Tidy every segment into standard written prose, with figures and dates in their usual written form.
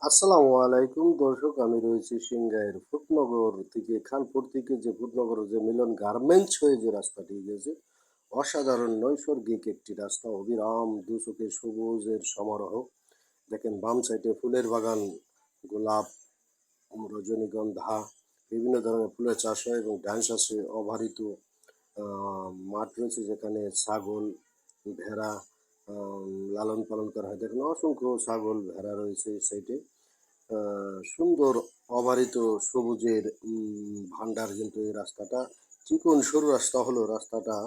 আসসালামু আলাইকুম দর্শক, আমি রয়েছি সিংগাইয়ের ফুটনগর থেকে, খানপুর থেকে যে ফুটনগর যে মিলন গার্মেন্টস হয়ে যে রাস্তাটি গেছে, অসাধারণ নৈসর্গিক একটি রাস্তা, অবিরাম দুচোখে সবুজের সমারোহ। দেখেন বাম সাইডে ফুলের বাগান, গোলাপ, রজনীগন্ধা, বিভিন্ন ধরনের ফুলের চাষ হয়, এবং ডান পাশে অবারিত মাঠ রয়েছে যেখানে ছাগল, ভেড়া লালন পালন করা হয়। দেখেন অসংখ্য ছাগল ভেড়া রয়েছে এই সাইডে। সুন্দর অবারিত সবুজের ভান্ডার কিন্তু এই রাস্তাটা। চিকন সরু রাস্তা হলো রাস্তাটা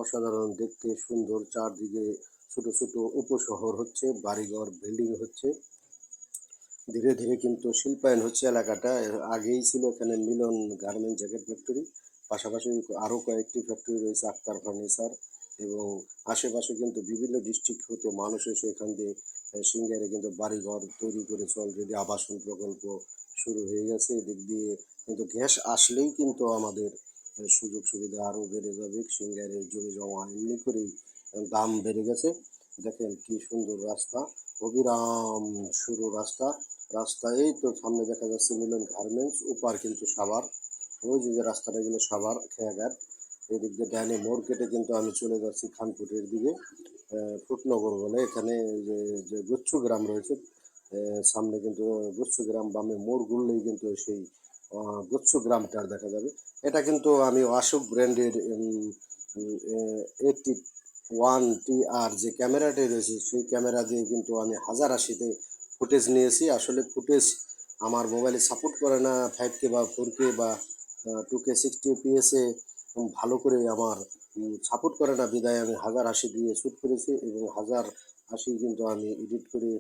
অসাধারণ দেখতে, সুন্দর। চারদিকে ছোট ছোট উপশহর হচ্ছে, বাড়িঘর বিল্ডিং হচ্ছে, ধীরে ধীরে কিন্তু শিল্পায়ন হচ্ছে এলাকাটা। এর আগেই ছিল এখানে মিলন গার্মেন্ট জ্যাকেট ফ্যাক্টরি, পাশাপাশি আরও কয়েকটি ফ্যাক্টরি রয়েছে, আক্তার ফার্নিচার, এবং আশেপাশে কিন্তু বিভিন্ন ডিস্ট্রিক্ট হতে মানুষ এসে এখান দিয়ে সিঙ্গারে কিন্তু বাড়িঘর তৈরি করেছে। অলরেডি আবাসন প্রকল্প শুরু হয়ে গেছে এদিক দিয়ে, কিন্তু গ্যাস আসলেই কিন্তু আমাদের সুযোগ সুবিধা আরও বেড়ে যাবে। সিঙ্গারের জমি জমা এমনি করেই দাম বেড়ে গেছে। দেখেন কি সুন্দর রাস্তা, অবিরাম সরু রাস্তা। রাস্তায় এই তো সামনে দেখা যাচ্ছে মিলন গার্মেন্টস, ওপার কিন্তু সাভার। ওই যে রাস্তাটা গেলে সাভার খেয়াঘাট, এদিক দিয়ে ডাইনে মোড় কেটে কিন্তু আমি চলে যাচ্ছি খানপুরের দিকে। ফুটনগর বলে এখানে যে যে গুচ্ছু গ্রাম রয়েছে, সামনে কিন্তু গুচ্ছু গ্রাম, বামে মোড় ঘুরলেই কিন্তু সেই গুচ্ছু গ্রামটার দেখা যাবে। এটা কিন্তু আমি অশোক ব্র্যান্ডের 81 TR যে ক্যামেরাটি রয়েছে, সেই ক্যামেরা দিয়ে কিন্তু আমি 1080-তে ফুটেজ নিয়েছি। আসলে ফুটেজ আমার মোবাইলে সাপোর্ট করে না 5K বা 4K বা 2K 60 fps ভালো করে আমার সাপোর্ট করে না, বিদায় আমি 1080 দিয়ে শ্যুট করেছি, এবং 1080 কিন্তু আমি এডিট করে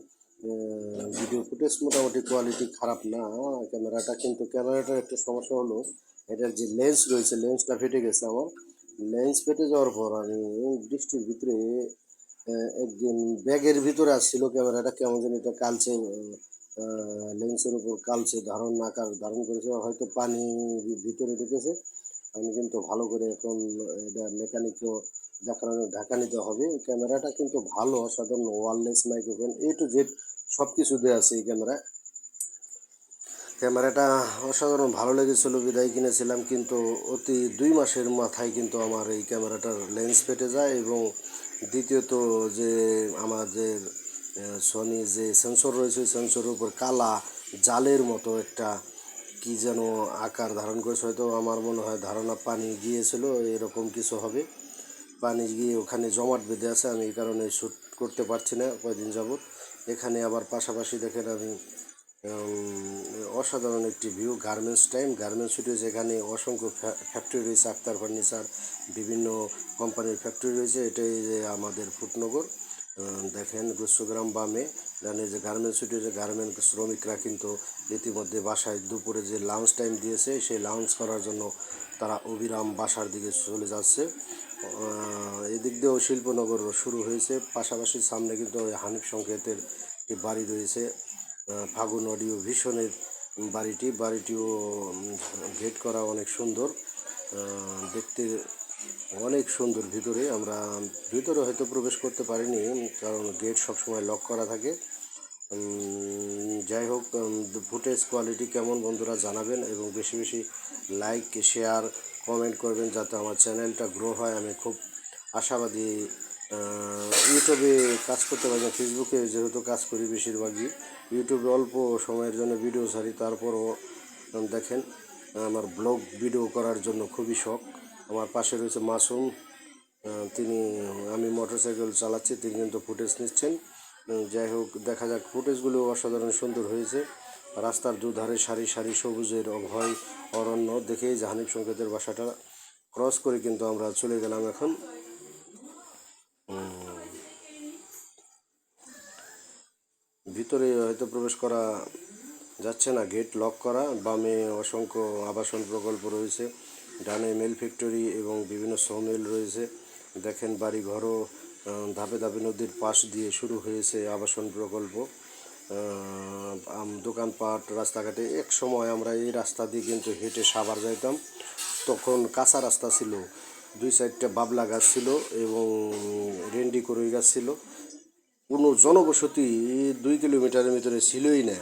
ভিডিও ফুটেজ মোটামুটি কোয়ালিটি খারাপ না ক্যামেরাটা। কিন্তু ক্যামেরাটার একটা সমস্যা হলো, এটার যে লেন্স রয়েছে, লেন্সটা ফেটে গেছে আমার। লেন্স ফেটে যাওয়ার পর আমি বৃষ্টির ভিতরে একদিন ব্যাগের ভিতরে আসছিল ক্যামেরাটা, কেমন জানি এটা কালচে, লেন্সের উপর কালচে আকার ধারণ করেছে, হয়তো পানি ভিতরে ঢুকেছে। আমি কিন্তু ভালো করে এখন এটা মেকানিকও দেখানো ঢাকা নিতে হবে। ক্যামেরাটা কিন্তু ভালো, অসাধারণ, wireless microphone, A to Z সব কিছু দেওয়া আছে এই ক্যামেরায়। ক্যামেরাটা অসাধারণ ভালো লেগেছিলো বিদায় কিনেছিলাম, কিন্তু অতি 2 মাসের মাথায় কিন্তু আমার এই ক্যামেরাটার লেন্স ফেটে যায়। এবং দ্বিতীয়ত যে আমাদের সনি যে সেন্সর রয়েছে, সেন্সরের উপর কালা জালের মতো একটা কি যেন আকার ধারণ করেছে, হয়তো আমার মনে হয় ধারণা পানি গিয়েছিল, এরকম কিছু হবে। পানি গিয়ে ওখানে জমাট বেঁধে আছে, আমি এই কারণে শ্যুট করতে পারছি না কয়েকদিন যাবত। এখানে আবার পাশাপাশি দেখেন আমি অসাধারণ একটি ভিউ, গার্মেন্টস টাইম, গার্মেন্টস ছুটি হয়েছে। এখানে অসংখ্য ফ্যাক্টরি রয়েছে, আক্তার ফার্নিচার, বিভিন্ন কোম্পানির ফ্যাক্টরি রয়েছে। এটাই যে আমাদের ফুটনগর। দেখেন গুচ্ছগ্রাম বামে, জানে যে গার্মেন্টস ছুটি হয়েছে, গার্মেন্ট শ্রমিকরা কিন্তু ইতিমধ্যে বাসায় দুপুরে যে লাঞ্চ টাইম দিয়েছে, সেই লাঞ্চ করার জন্য তারা অবিরাম বাসার দিকে চলে যাচ্ছে। এদিক দিয়েও শিল্পনগর শুরু হয়েছে, পাশাপাশি সামনে কিন্তু ওই হানিফ সংকেতের একটি বাড়ি রয়েছে, ফাগুন অডিও ভিশনের বাড়িটিও গেট করা অনেক সুন্দর, দেখতে অনেক সুন্দর। ভিতরে আমরা ভিতরে হয়তো প্রবেশ করতে পারিনি, কারণ গেট সবসময় লক করা থাকে। যাই হোক, ফুটেজ কোয়ালিটি কেমন বন্ধুরা জানাবেন, এবং বেশি বেশি লাইক শেয়ার কমেন্ট করবেন যাতে আমার চ্যানেলটা গ্রো হয়। আমি খুব আশাবাদী। ইউটিউবে কাজ করতে পারি না, ফেসবুকে যেহেতু কাজ করি বেশিরভাগই, ইউটিউবে অল্প সময়ের জন্য ভিডিও ছাড়ি। তারপরও দেখেন আমার ব্লগ ভিডিও করার জন্য খুবই শখ। আমার পাশে রয়েছে মাসুম, তিনি, আমি মোটরসাইকেল চালাচ্ছি, তিনি কিন্তু ফুটেজ নিচ্ছেন। যাই হোক, দেখা যাক, ফুটেজগুলো অসাধারণ সুন্দর হয়েছে। রাস্তার দুধারে সারি সারি সবুজের অভয় অরণ্য দেখেই জাহানিফ সংকেতের বাসাটা ক্রস করে কিন্তু আমরা চলে গেলাম এখন। ভিতরে হয়তো প্রবেশ করা যাচ্ছে না, গেট লক করা। বামে অসংখ্য আবাসন প্রকল্প রয়েছে, ডানে মেল ফ্যাক্টরি এবং বিভিন্ন সমিল রয়েছে। দেখেন বাড়িঘরও ধাপে ধাপে নদীর পাশ দিয়ে শুরু হয়েছে আবাসন প্রকল্প, দোকানপাট, রাস্তাঘাটে। এক সময় আমরা এই রাস্তা দিয়ে কিন্তু হেঁটে সাভার যাইতাম, তখন কাঁচা রাস্তা ছিল, 2 সাইডটা বাবলা গাছ ছিল এবং রেন্ডি করই গাছ ছিল, কোনো জনবসতি 2 কিলোমিটারের ভিতরে ছিলই না।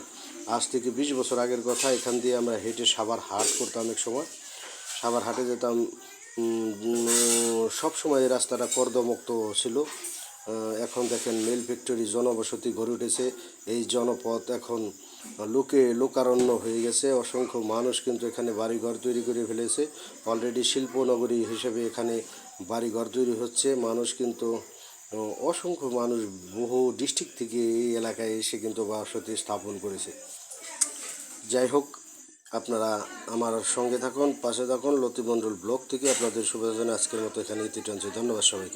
আজ থেকে 20 বছর আগের কথা। এখান দিয়ে আমরা হেঁটে সাভার হাট করতাম এক সময়, সাভার হাটে যেতাম। সব সময় এই রাস্তাটা কর্দমুক্ত ছিল। এখন দেখেন মিল ফ্যাক্টরি, জনবসতি গড়ে উঠেছে। এই জনপথ এখন লোকারণ্য হয়ে গেছে। অসংখ্য মানুষ কিন্তু এখানে বাড়িঘর তৈরি করে ফেলেছে। অলরেডি শিল্পনগরী হিসেবে এখানে বাড়িঘর তৈরি হচ্ছে। মানুষ কিন্তু অসংখ্য মানুষ বহু ডিস্ট্রিক্ট থেকে এই এলাকায় এসে কিন্তু বসতি স্থাপন করেছে। যাই হোক, আপনারা আমার সঙ্গে থাকুন, পাশে থাকুন। লতিমণ্ডল ব্লগ থেকে আপনাদের শুভেচ্ছা জানিয়ে আজকের মতো এখানে ইতি টানছি। ধন্যবাদ সবাইকে।